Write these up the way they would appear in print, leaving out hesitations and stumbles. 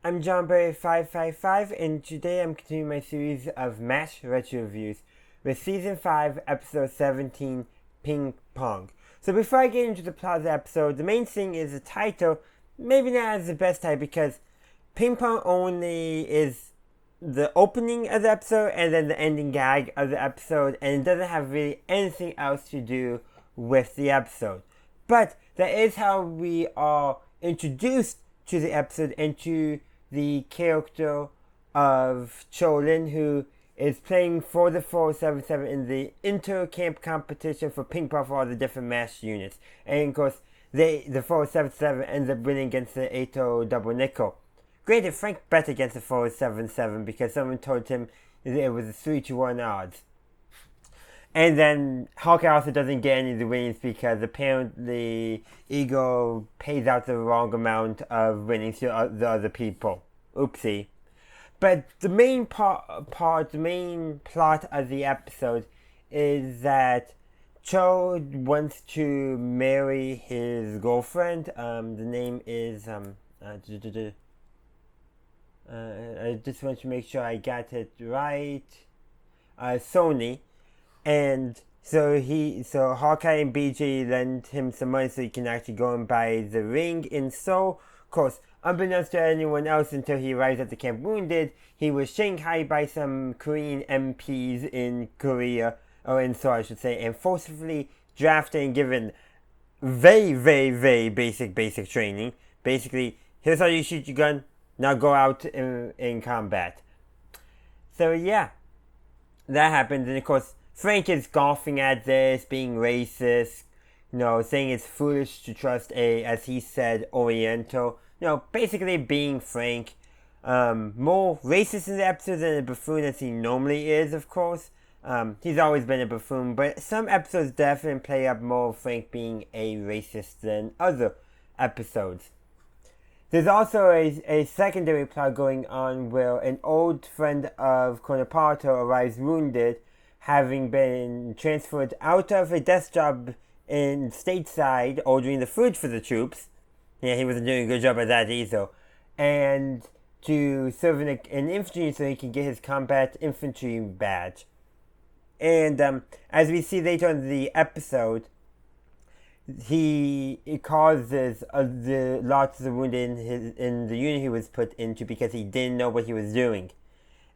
I'm JohnBerry555, and today I'm continuing my series of MASH retro reviews with Season 5, Episode 17, Ping Pong. So before I get into the plot of the episode, the main thing is the title, maybe not as the best title, because Ping Pong only is the opening of the episode and then the ending gag of the episode, and it doesn't have really anything else to do with the episode. But that is how we are introduced to the episode and to the character of Cholin, who is playing for the 477 in the inter-camp competition for ping pong for all the different MASH units. And of course, the 477 ends up winning against the 80 double nickel. Granted, Frank bet against the 477 because someone told him it was a 3-1 odds. And then Hawkeye also doesn't get any of the winnings because apparently Eagle pays out the wrong amount of winnings to the other people. Oopsie. But the main the main plot of the episode is that Cho wants to marry his girlfriend. The name is I just want to make sure I got it right. Sony. And so Hawkeye and BJ lend him some money so he can actually go and buy the ring in Seoul. Of course, unbeknownst to anyone else until he arrives at the camp wounded, he was shanghaied by some Korean MPs in Korea, or in Seoul I should say, and forcibly drafted and given very, very, very basic training. Basically, here's how you shoot your gun, now go out in combat. So yeah, that happens, and of course, Frank is scoffing at this, being racist, saying it's foolish to trust as he said, Oriental. Basically being Frank. More racist in the episode than a buffoon as he normally is, of course. He's always been a buffoon, but some episodes definitely play up more of Frank being a racist than other episodes. There's also a secondary plot going on where an old friend of Conaparto arrives wounded, having been transferred out of a desk job in stateside, ordering the food for the troops. Yeah, he wasn't doing a good job at that either. And to serve in an infantry so he can get his combat infantry badge. And as we see later in the episode, it causes lots of wounded in the unit he was put into because he didn't know what he was doing.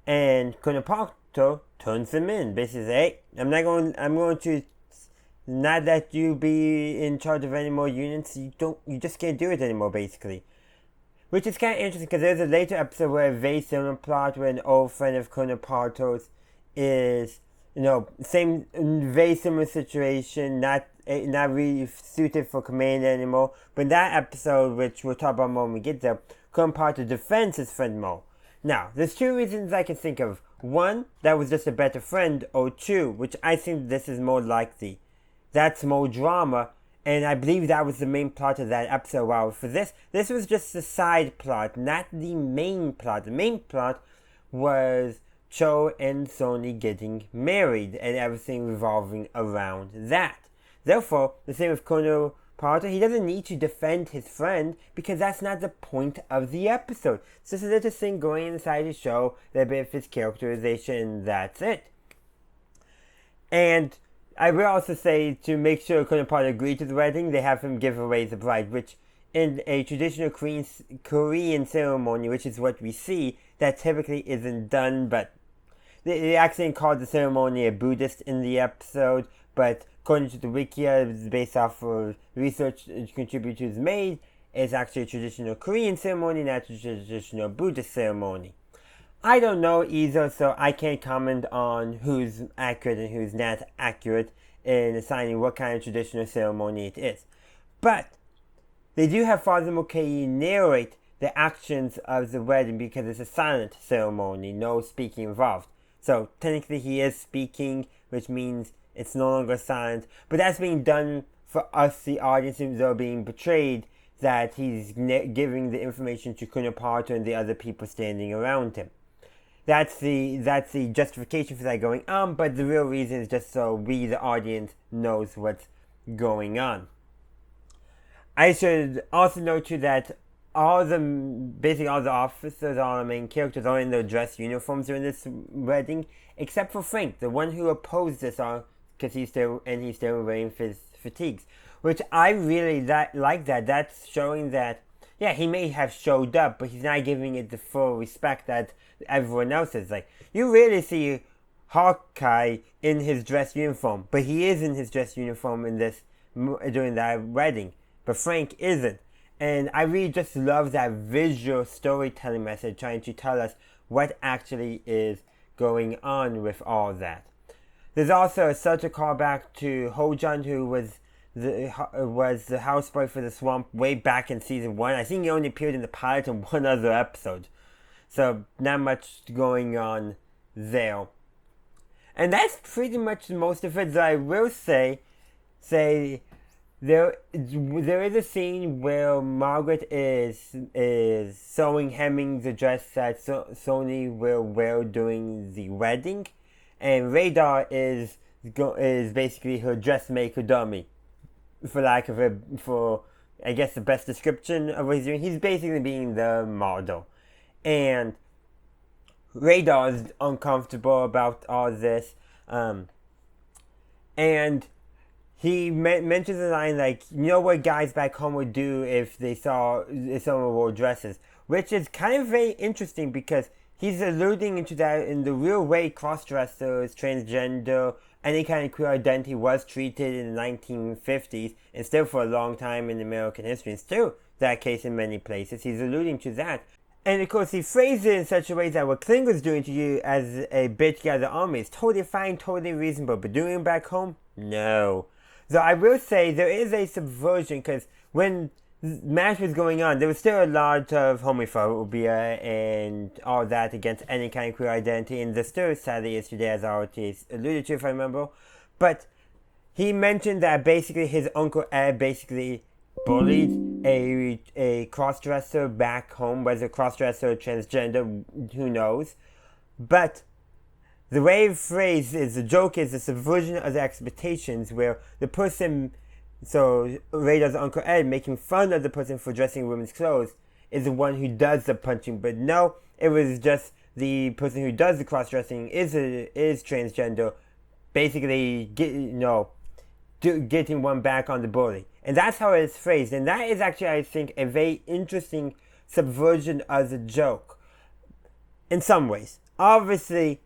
And Conaparto turns him in. Basically, hey, I'm going to not let you be in charge of any more units. You just can't do it anymore, basically. Which is kind of interesting because there's a later episode where a very similar plot where an old friend of Conaparto's is, same, very similar situation, not really suited for command anymore. But in that episode, which we'll talk about more when we get there, Conaparto defends his friend more. Now, there's two reasons I can think of. One, that was just a better friend, or two, which I think this is more likely. That's more drama, and I believe that was the main plot of that episode. While for this was just the side plot, not the main plot. The main plot was Cho and Sony getting married, and everything revolving around that. Therefore, the same with Conaparto, he doesn't need to defend his friend because that's not the point of the episode. It's just a little thing going inside the show, that bit of his characterization, and that's it. And I will also say, to make sure Conaparto agreed to the wedding, they have him give away the bride, which in a traditional Korean ceremony, which is what we see, that typically isn't done, but they actually called the ceremony a Buddhist in the episode, but according to the Wikia, based off of research contributors made, it's actually a traditional Korean ceremony, not a traditional Buddhist ceremony. I don't know either, so I can't comment on who's accurate and who's not accurate in assigning what kind of traditional ceremony it is. But they do have Father Mulcahy narrate the actions of the wedding because it's a silent ceremony, no speaking involved. So technically he is speaking, which means it's no longer silent, but that's being done for us, the audience, who are being betrayed, that he's giving the information to Conaparto and the other people standing around him. That's the justification for that going on, but the real reason is just so we, the audience, knows what's going on. I should also note too that basically all the officers, all the main characters are in their dress uniforms during this wedding, except for Frank, the one who opposed this all because he's still wearing his fatigues, which I really like that. That's showing that, yeah, he may have showed up, but he's not giving it the full respect that everyone else is. Like, you really see Hawkeye in his dress uniform, but he is in his dress uniform during that wedding, but Frank isn't. And I really just love that visual storytelling message trying to tell us what actually is going on with all that. There's also such a callback to Ho-Jun, who was the houseboy for the swamp way back in season 1. I think he only appeared in the pilot and one other episode. So not much going on there. And that's pretty much most of it. So I will say there is a scene where Margaret is hemming the dress that Sony will wear during the wedding, and Radar is basically her dressmaker dummy, for I guess the best description of what he's doing. He's basically being the model, and Radar is uncomfortable about all this, and he mentions a line like, you know what guys back home would do if someone wore dresses, which is kind of very interesting because he's alluding into that in the real way cross-dressers, transgender, any kind of queer identity was treated in the 1950s and still for a long time in American history, and still that case in many places. He's alluding to that. And of course, he phrases it in such a way that what Klinger's doing to you as a bitch guy of the army is totally fine, totally reasonable, but doing it back home, no. So I will say there is a subversion, because when MASH was going on, there was still a lot of homophobia and all that against any kind of queer identity, and there still sadly is today, as I already alluded to, if I remember. But he mentioned that basically his Uncle Ed basically bullied a cross-dresser back home, whether cross-dresser or transgender, who knows. But the way it's phrased is, the joke is the subversion of the expectations, where the person, so Radar's Uncle Ed, making fun of the person for dressing women's clothes, is the one who does the punching. But no, it was just the person who does the cross-dressing is transgender, basically getting one back on the bully. And that's how it's phrased. And that is actually, I think, a very interesting subversion of the joke in some ways. Obviously,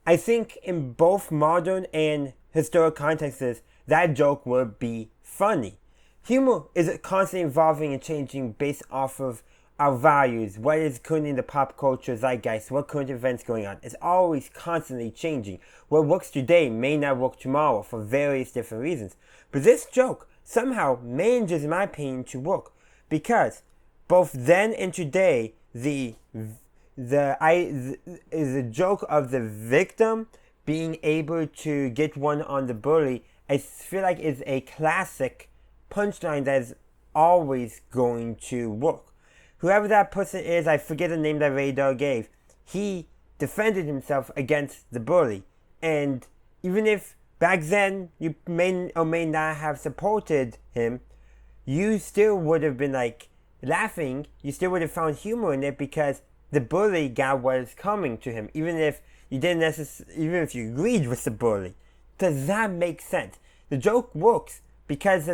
I think in both modern and historic contexts, that joke would be funny. Humor is constantly evolving and changing based off of our values, what is currently in the pop culture zeitgeist, what current events going on. It's always constantly changing. What works today may not work tomorrow for various different reasons. But this joke somehow manages, in my opinion, to work, because both then and today, the joke of the victim being able to get one on the bully, I feel like is a classic punchline that is always going to work. Whoever that person is, I forget the name that Radar gave, he defended himself against the bully. And even if back then you may or may not have supported him, you still would have been like laughing, you still would have found humor in it, because the bully got what is coming to him, even if you you agreed with the bully. Does that make sense? The joke works because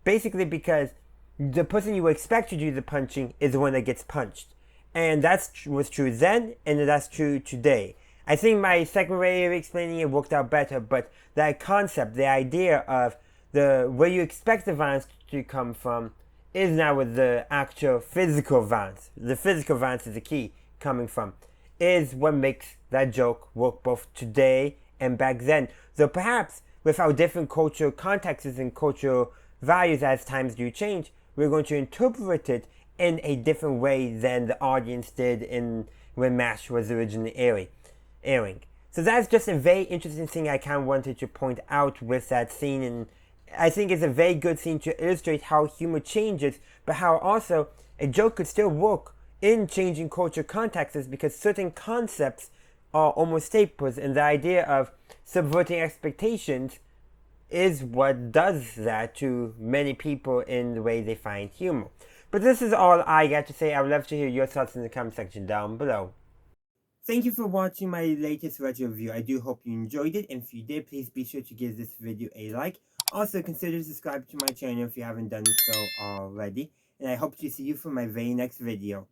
because the person you expect to do the punching is the one that gets punched. And that was true then, and that's true today. I think my second way of explaining it worked out better, but that concept, the idea of where you expect the violence to come from, is now with the actual physical violence. The physical violence is the key coming from, is what makes that joke work both today and back then. So perhaps with our different cultural contexts and cultural values as times do change, we're going to interpret it in a different way than the audience did when MASH was originally airing. So that's just a very interesting thing I kind of wanted to point out with that scene, and I think it's a very good scene to illustrate how humor changes, but how also a joke could still work in changing culture contexts, because certain concepts are almost staples, and the idea of subverting expectations is what does that to many people in the way they find humor. But this is all I got to say. I would love to hear your thoughts in the comment section down below. Thank you for watching my latest retro review. I do hope you enjoyed it, and if you did, please be sure to give this video a like. Also, consider subscribing to my channel if you haven't done so already, and I hope to see you for my very next video.